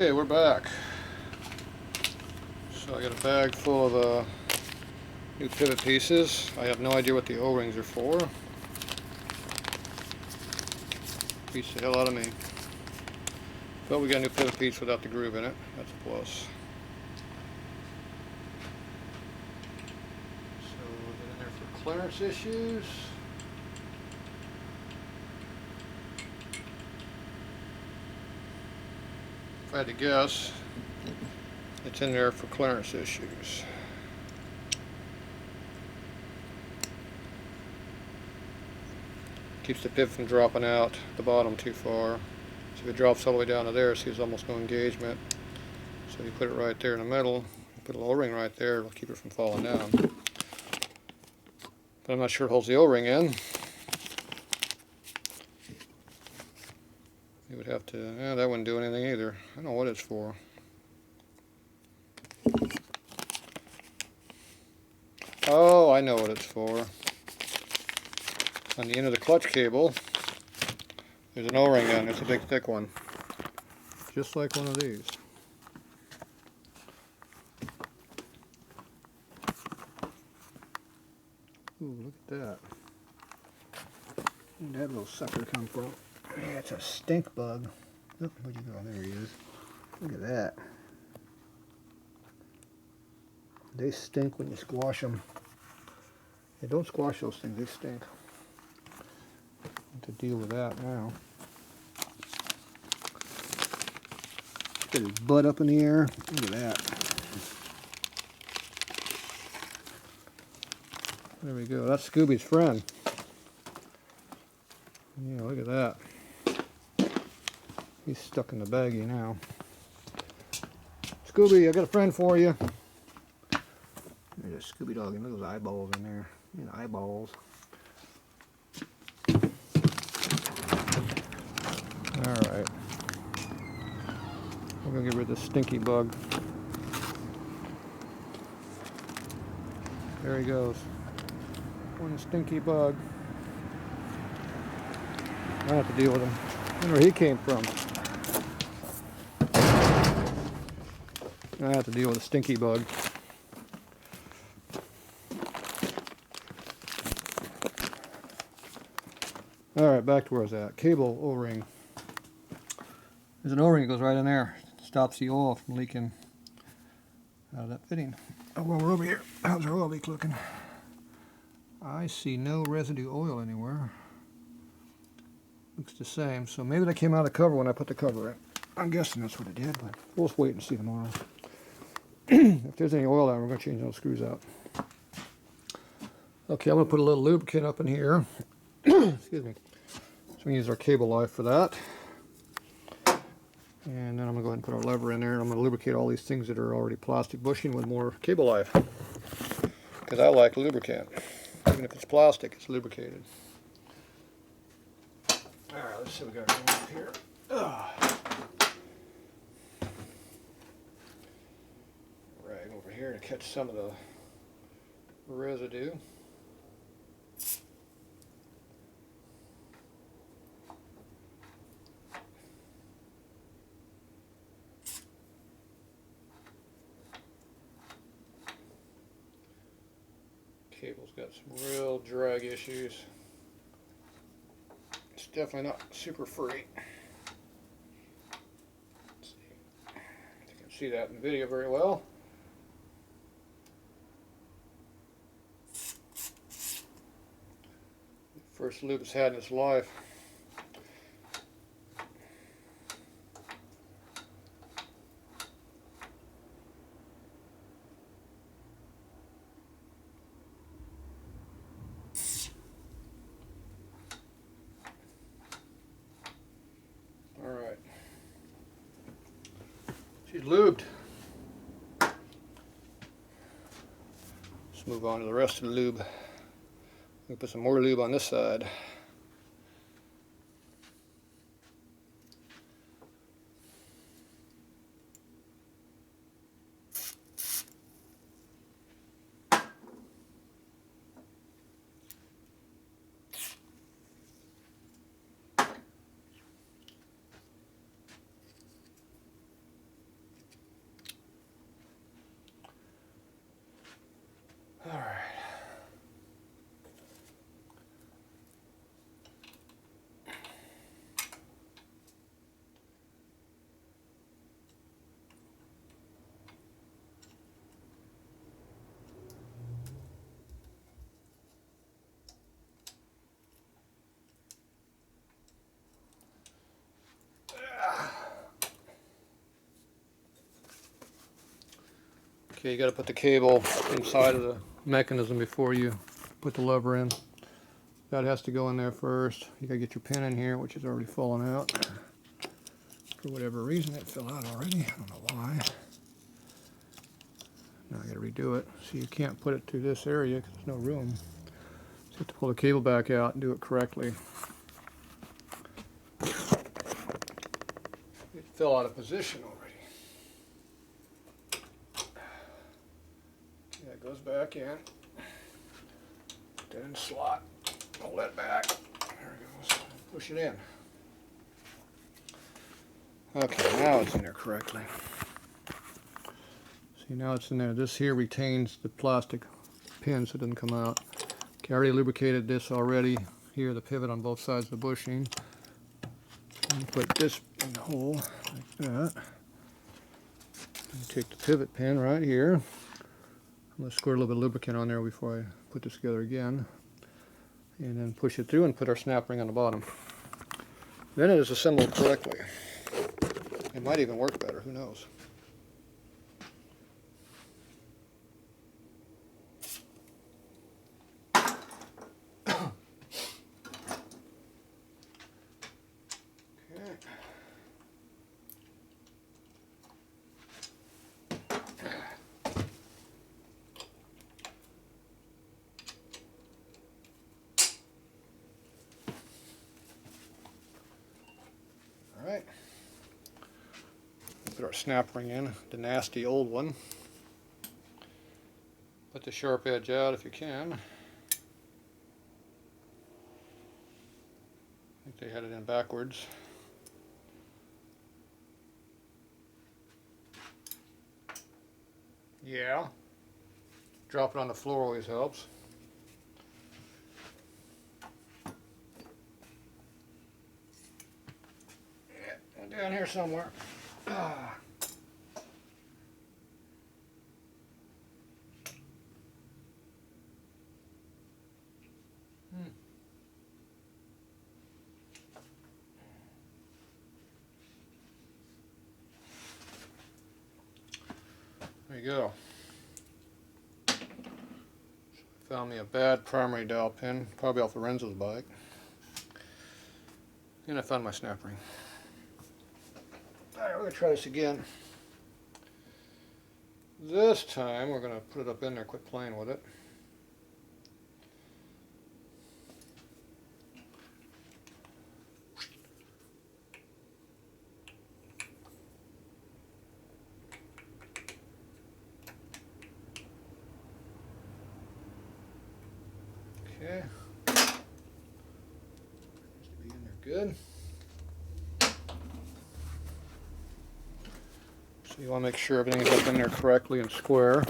Okay, we're back. So I got a bag full of new pivot pieces. I have no idea what the O-rings are for. Beats the hell out of me. But we got a new pivot piece without the groove in it. That's a plus. So we'll get in there for clearance issues. If I had to guess, it's in there for clearance issues. Keeps the pivot from dropping out the bottom too far. So if it drops all the way down to there, see there's almost no engagement. So you put it right there in the middle, put a O-ring right there, it'll keep it from falling down. But I'm not sure it holds the O-ring in. You would have to, that wouldn't do anything either. I don't know what it's for. Oh, I know what it's for. On the end of the clutch cable, there's an O-ring on it. It's a big thick one. Just like one of these. Ooh, look at that. Where'd that little sucker come from? Yeah, it's a stink bug. Oh, where'd you go? There he is. Look at that. They stink when you squash them. Hey, don't squash those things, they stink. To deal with that now. Get his butt up in the air. Look at that. There we go. That's Scooby's friend. Yeah, look at that. He's stuck in the baggie now. Scooby, I got a friend for you. There's a Scooby dog, and look at those eyeballs in there. Eyeballs. Alright. We're going to get rid of this stinky bug. There he goes. One stinky bug. I have to deal with him. I wonder where he came from. I have to deal with a stinky bug. Alright, back to where I was at. Cable O-ring. There's an O-ring that goes right in there. Stops the oil from leaking out of that fitting. Oh, well, we're over here. How's our oil leak looking? I see no residue oil anywhere. Looks the same. So maybe that came out of the cover when I put the cover in. I'm guessing that's what it did, but we'll just wait and see tomorrow. If there's any oil out, we're going to change those screws out. Okay, I'm going to put a little lubricant up in here. Excuse me. So we use our cable life for that. And then I'm going to go ahead and put our lever in there. I'm going to lubricate all these things that are already plastic bushing with more cable life. Because I like lubricant. Even if it's plastic, it's lubricated. Alright, let's see what we got going up here. Rag over here to catch some of the residue. Cable's got some real drag issues. It's definitely not super free. Let's see. You can see that in the video very well. First lube it's had in its life. Alright. She's lubed. Let's move on to the rest of the lube. We put some more lube on this side. Okay, you got to put the cable inside of the mechanism before you put the lever in. That has to go in there first. You got to get your pin in here, which is already fallen out. For whatever reason, it fell out already. I don't know why. Now I got to redo it. So you can't put it through this area because there's no room. So you have to pull the cable back out and do it correctly. It fell out of position already. Yeah, it goes back in. Put that in the slot. Pull that back. There it goes. Push it in. Okay, now it's in there correctly. See, now it's in there. This here retains the plastic pin so it doesn't come out. Okay, I already lubricated this already. Here, the pivot on both sides of the bushing. And put this in the hole like that. And take the pivot pin right here. I'm going to squirt a little bit of lubricant on there before I put this together again. And then push it through and put our snap ring on the bottom. Then it is assembled correctly. It might even work better, who knows. Alright, put our snap ring in, the nasty old one. Put the sharp edge out if you can. I think they had it in backwards. Yeah, drop it on the floor always helps. Down here somewhere. Ah. There you go. Found me a bad primary dowel pin, probably off Lorenzo's bike. And I found my snap ring. Alright, we're going to try this again. This time we're going to put it up in there, quit playing with it. Okay. Needs to be in there good. So you want to make sure everything is up in there correctly and square.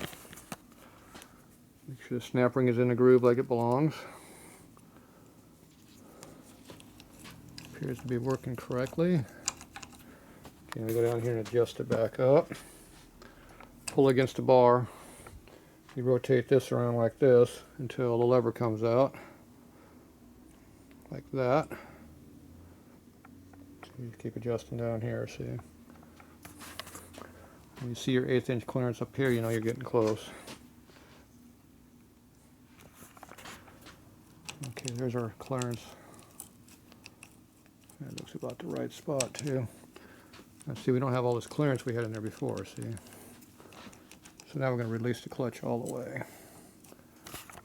Make sure the snap ring is in the groove like it belongs. Appears to be working correctly. Okay, we go down here and adjust it back up. Pull against the bar. You rotate this around like this until the lever comes out. Like that. So you keep adjusting down here, see. When you see your 1/8 inch clearance up here, you know you're getting close. Okay, there's our clearance. That looks about the right spot too. Now see, we don't have all this clearance we had in there before, see. So now we're going to release the clutch all the way.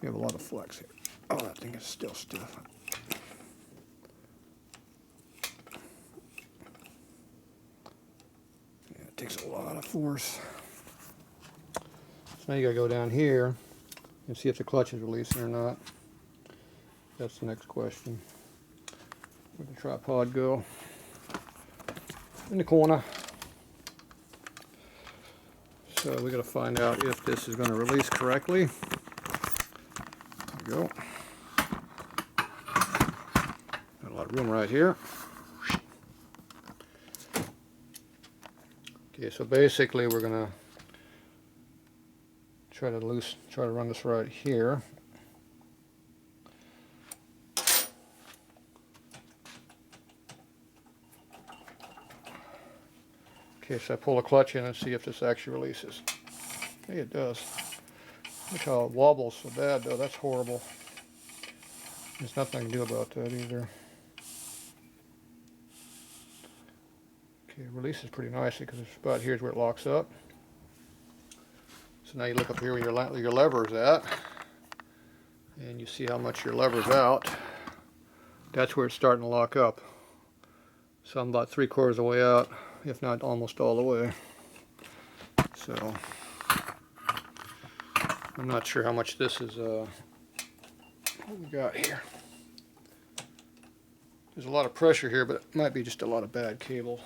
We have a lot of flex here. Oh, that thing is still stiff. Yeah, it takes a lot of force. So now you got to go down here and see if the clutch is releasing or not. That's the next question. Where'd the tripod go? In the corner. So we got to find out if this is going to release correctly. There we go. Got a lot of room right here. Okay, so basically we're going to try to run this right here. Okay, so I pull the clutch in and see if this actually releases. Hey, it does. Look how it wobbles so bad, though. That's horrible. There's nothing I can do about that either. Okay, it releases pretty nicely because it's about here's where it locks up. So now you look up here where your lever is at, and you see how much your lever's out. That's where it's starting to lock up. So I'm about 3/4 of the way out, if not almost all the way. So I'm not sure how much this is, what we got here. There's a lot of pressure here, but it might be just a lot of bad cable.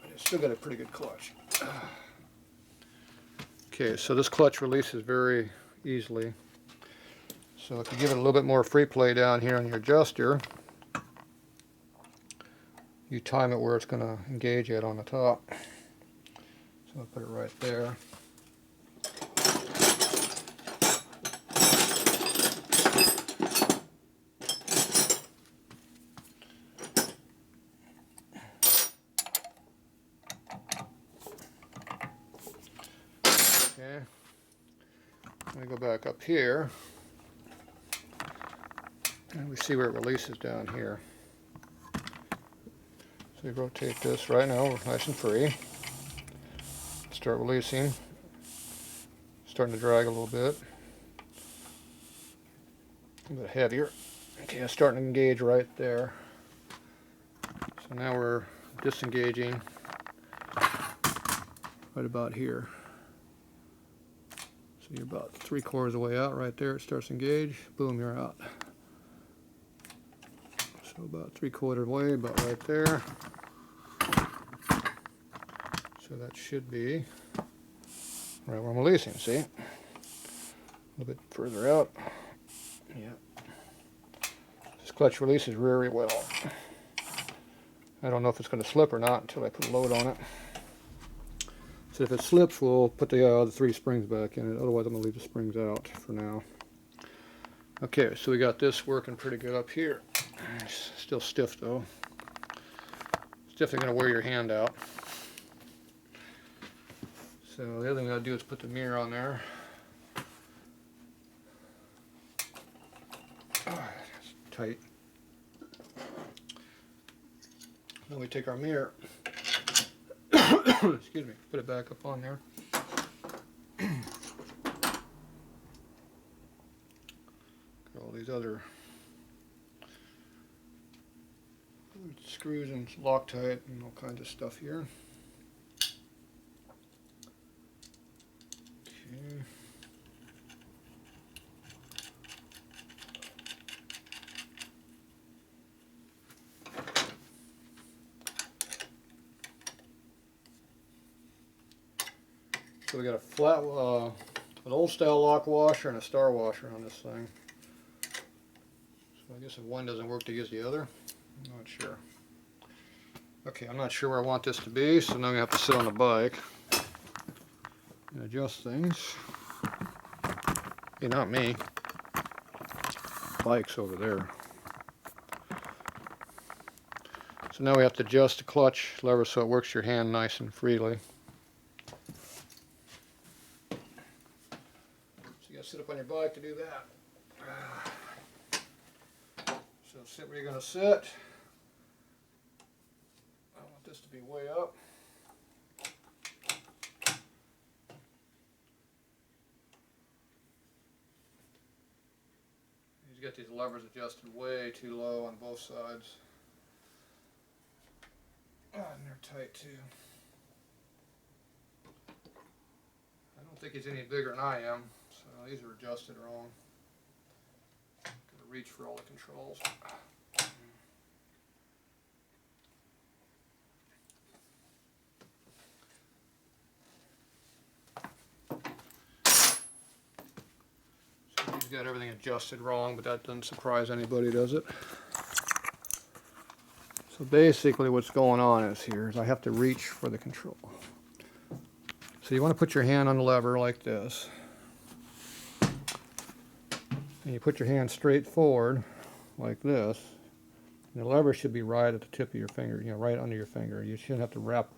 But it's still got a pretty good clutch. Okay, so this clutch releases very easily. So if you give it a little bit more free play down here on your adjuster, you time it where it's going to engage it on the top. So I'll put it right there. Okay, I'm going to go back up here, and we see where it releases down here. So you rotate this right now, we're nice and free. Start releasing, starting to drag a little bit heavier. Okay, it's starting to engage right there. So now we're disengaging right about here. So you're about 3/4 of the way out right there. It starts to engage. Boom, you're out. So about 3/4 way, about right there. So that should be right where I'm releasing, see? A little bit further out. Yeah. This clutch releases very well. I don't know if it's going to slip or not until I put a load on it. So if it slips, we'll put the 3 springs back in it. Otherwise, I'm going to leave the springs out for now. Okay, so we got this working pretty good up here. It's still stiff though. It's definitely going to wear your hand out. So the other thing we got to do is put the mirror on there. Oh, it's tight. Then we take our mirror, excuse me, put it back up on there. Got all these other screws and Loctite and all kinds of stuff here. Okay. So we got a flat, an old style lock washer and a star washer on this thing. So I guess if one doesn't work to use the other. I'm not sure. Okay, I'm not sure where I want this to be, so now we have to sit on the bike and adjust things. Hey, not me. Bike's over there. So now we have to adjust the clutch lever so it works your hand nice and freely. Sit up on your bike to do that. So sit where you're going to sit. I want this to be way up. You've got these levers adjusted way too low on both sides. And they're tight too. I don't think he's any bigger than I am. So these are adjusted wrong. Gotta reach for all the controls. So he's got everything adjusted wrong, but that doesn't surprise anybody, does it? So basically what's going on is I have to reach for the control. So you want to put your hand on the lever like this. And you put your hand straight forward like this. And the lever should be right at the tip of your finger, right under your finger. You shouldn't have to wrap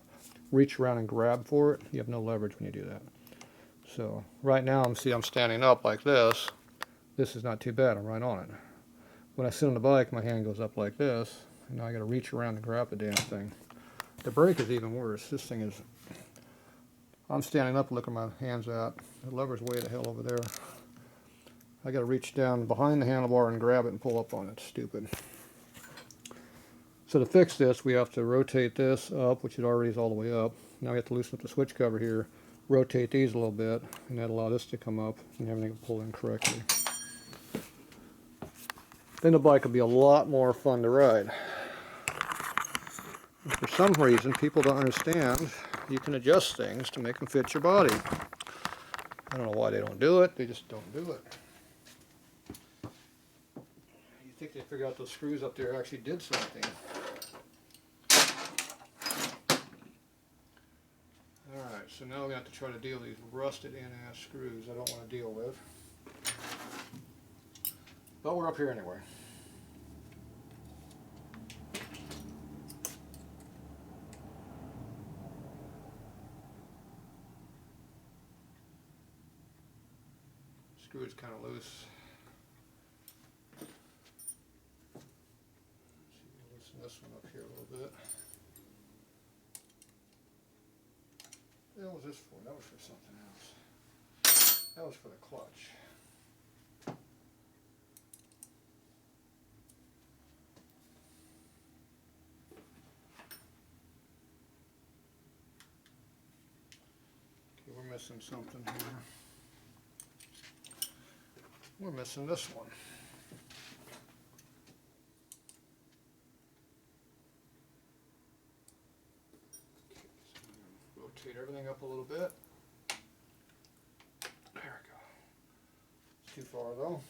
reach around and grab for it, you have no leverage when you do that. So right now I'm standing up like this. This is not too bad, I'm right on it. When I sit on the bike, my hand goes up like this, and now I gotta reach around and grab the damn thing. The brake is even worse. This thing is, I'm standing up looking at my hands out. The lever's way the hell over there. I gotta reach down behind the handlebar and grab it and pull up on it. Stupid. So to fix this, we have to rotate this up, which it already is all the way up. Now we have to loosen up the switch cover here, rotate these a little bit, and that'll allow this to come up and everything will pull in correctly. Then the bike will be a lot more fun to ride. For some reason, people don't understand you can adjust things to make them fit your body. I don't know why they don't do it, they just don't do it. You think they figured out those screws up there actually did something. Alright, so now we have to try to deal with these rusted in-ass screws I don't want to deal with. But we're up here anyway. Screw is kind of loose. Loosen this one up here a little bit. What was this for? That was for something else. That was for the clutch. Okay, we're missing something here. We're missing this one. Rotate everything up a little bit. There we go. It's too far though.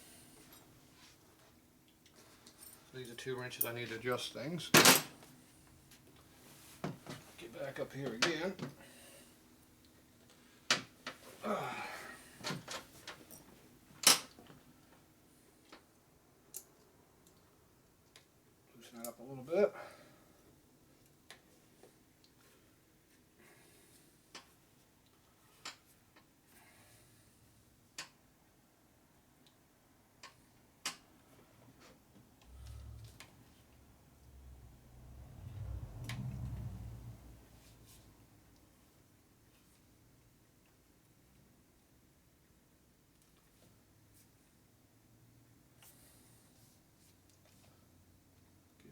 So these are 2 wrenches I need to adjust things. Get back up here again. Loosen that up a little bit.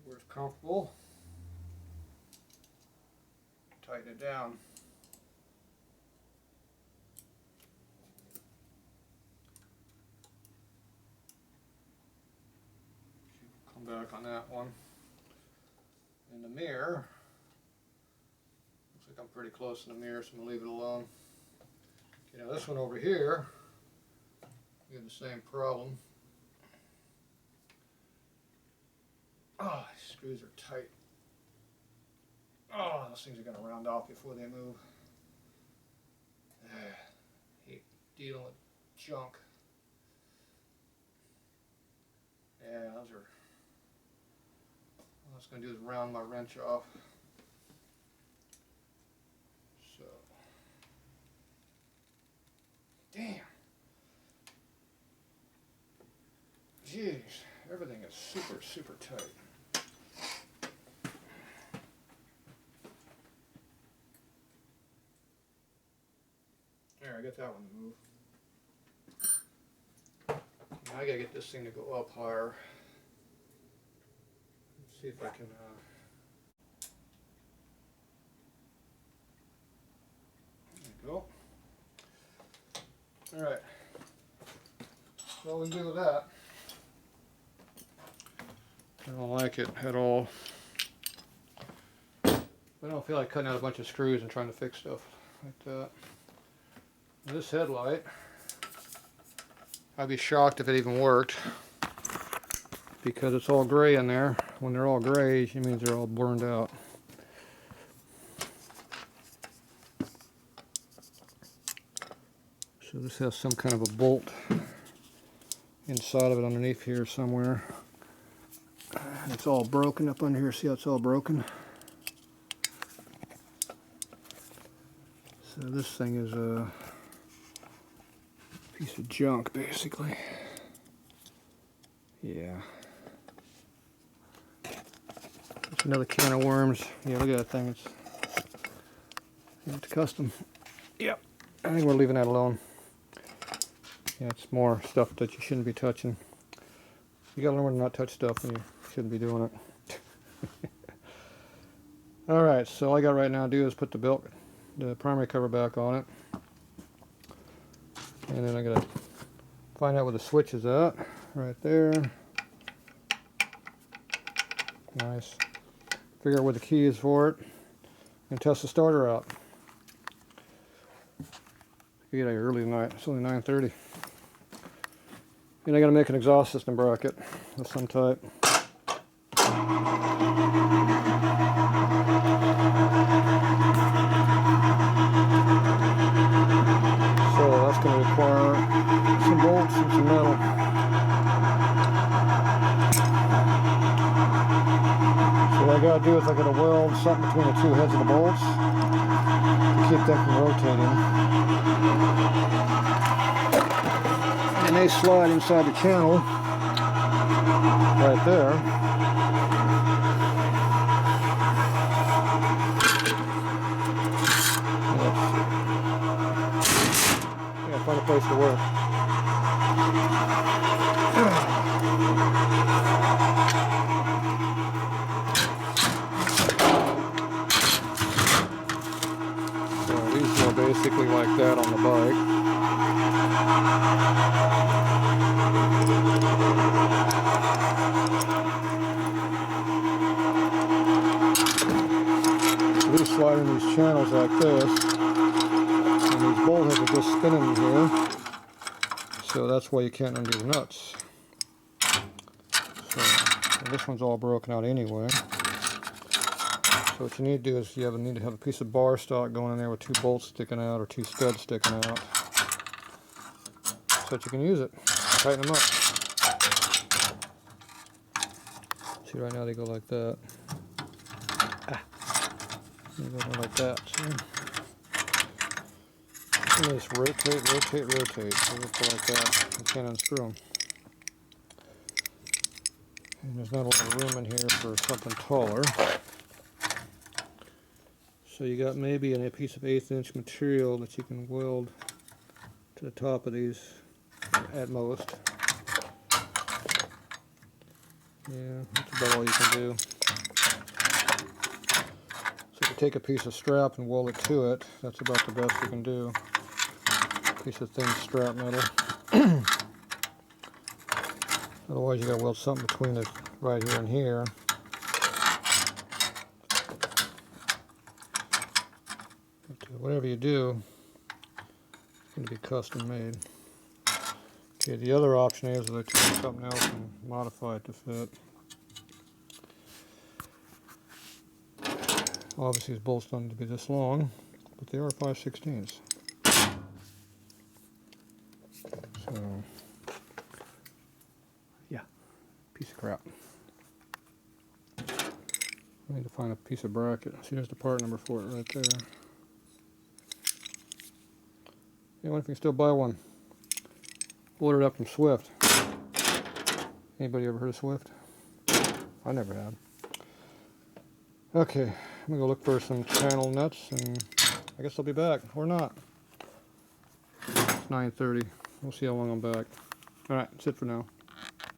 Where it's comfortable, tighten it down. Come back on that one. In the mirror, looks like I'm pretty close in the mirror, so I'm going to leave it alone. Okay, now this one over here, we have the same problem. Oh, these screws are tight. Oh, those things are going to round off before they move. Hate dealing with junk. Yeah, those are... All I was going to do is round my wrench off. So... Damn. Jeez, everything is super, super tight. There, I got that one to move. Now I gotta get this thing to go up higher. Let's see if I can. There we go. All right. Well, we do with that. I don't like it at all. I don't feel like cutting out a bunch of screws and trying to fix stuff like that. This headlight, I'd be shocked if it even worked because it's all gray in there. When they're all gray, it means they're all burned out. So this has some kind of a bolt inside of it underneath here somewhere. It's all broken up under here. See how it's all broken? So this thing is a piece of junk, basically. Yeah. It's another can of worms. Yeah, look at that thing. It's custom. Yep. I think we're leaving that alone. Yeah, it's more stuff that you shouldn't be touching. You gotta learn to not touch stuff when you shouldn't be doing it. Alright, so all I got right now to do is put the primary cover back on it. And then I gotta find out where the switch is at. Right there. Nice. Figure out where the key is for it. And test the starter out. Get out here early tonight. It's only 9:30. And I gotta make an exhaust system bracket of some type. So that's going to require some bolts and some metal. So what I got to do is I got to weld something between the two heads of the bolts to keep them from rotating. And they slide inside the channel right there. Find a place to work. So these are basically like that on the bike. So these slide in these channels like this. And these bolt heads are just spinning here, so that's why you can't undo the nuts. So this one's all broken out anyway. So what you need to do is you need to have a piece of bar stock going in there with 2 bolts sticking out or 2 studs sticking out, so that you can use it. Tighten them up. See, right now they go like that. They go like that. See? And just rotate, rotate, rotate. So they go like that. You can't unscrew them. And there's not a lot of room in here for something taller. So you got maybe a piece of 1/8 inch material that you can weld to the top of these at most. Yeah, that's about all you can do. So if you take a piece of strap and weld it to it, that's about the best you can do. Piece of thin strap metal. Otherwise you gotta weld something between it right here and here. But whatever you do, it's going to be custom made. Okay, the other option is that I take something else and modify it to fit. Obviously these bolts don't need to be this long, but they are 5/16. So, yeah, piece of crap. I need to find a piece of bracket. See, there's the part number for it right there. Yeah, I wonder if you can still buy one. Ordered up from Swift. Anybody ever heard of Swift? I never have. Okay, I'm gonna go look for some channel nuts, and I guess I'll be back, or not. It's 9:30. We'll see how long I'm back. Alright, that's it for now.